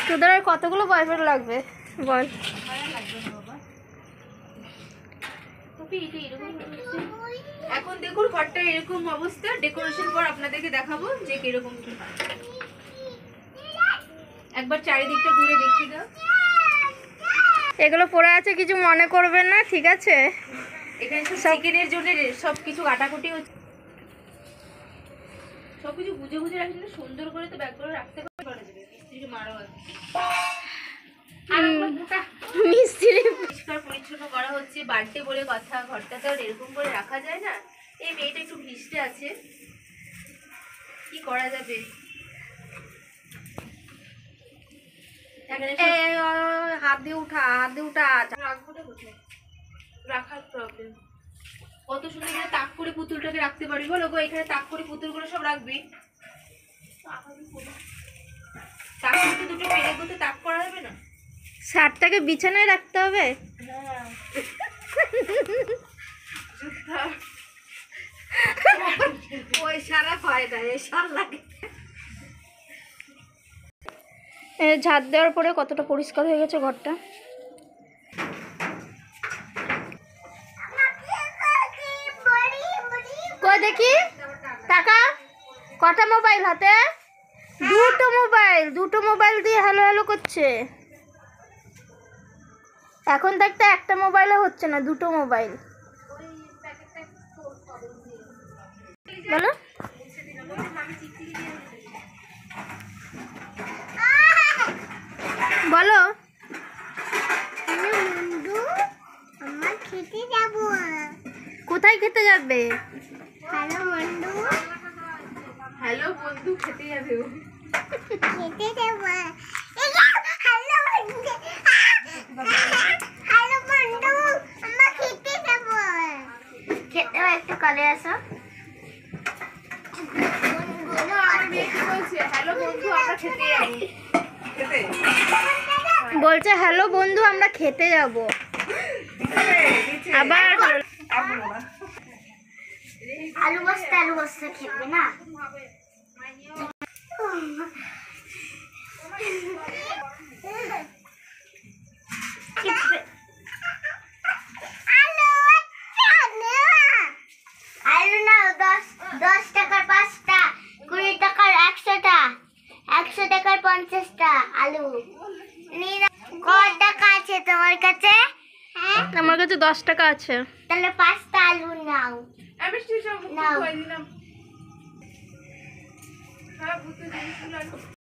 তোদের আর কতগুলো বয়ফ্রেন্ড লাগবে বল? এখন দেখুন ঘরটা এরকম অবস্থা, ডেকোরেশন পর আপনাদেরকে দেখাবো যে কিরকম কি হয়। একবার চারিদিকটা ঘুরে দেখিয়ে দাও। এগুলো পড়ে আছে, কিছু মনে করবেন না, ঠিক আছে? এখানে সব চিকেনের জন্য সবকিছু কাটাকুটি হচ্ছে, সবকিছু বুঝে বুঝে রাখলে সুন্দর করে তো ব্যাগ করে রাখতে পারা যাবে। মিস্ত্রি মারাও আছে, মিস্ত্রি পরিষ্কার পরিচ্ছন্ন করা হচ্ছে। বার্থডে বলে কথা, ঘরটা তো আর এরকম করে রাখা যায় না। এই মেয়েটা একটু ভিজতে আছে, কি করা যাবে? হাত দিয়ে উঠা, হাত দিয়ে উঠা। রাখবোটা কোথায়? রাখার প্রবলেম। কত সুন্দর করে তাক করে পুতুলটাকে রাখতে পারি বলো গো। এখানে তাক করে পুতুলগুলো সব রাখবি। তাক করতে দুটো পেরে করতে তাক করা যাবে না? শার্টটাকে বিছানায় রাখতে হবে। ওই সারা ফায়দা এই সার লাগে। ঝাড় দেওয়ার পরে কতটা পরিষ্কার হয়ে গেছে ঘরটা। কই দেখি, টাকা কটা মোবাইল হাতে? দুটো মোবাইল দিয়ে হ্যালো হ্যালো করছে। এখন দেখতে একটা মোবাইলও হচ্ছে না, দুটো মোবাইল। বলো বলো। কোথায় খেতে যাবে? হ্যালো বন্ধু, খেতে যাবে ও। একটু কালে আসো। বলছে হ্যালো বন্ধু, আমরা খেতে যাব। আবার আলু বস্তা খেতে না। আলু না 10 টাকার 5টা, 20 টাকার 100টা, 100 টাকার 50টা আলু। কত টাকা আছে তোমার কাছে? আমার কাছে 10 টাকা আছে। তাহলে 5টা আলু নাও। আমি সব নাও। খাই দিলাম। সব বুঝতে জিনিসগুলো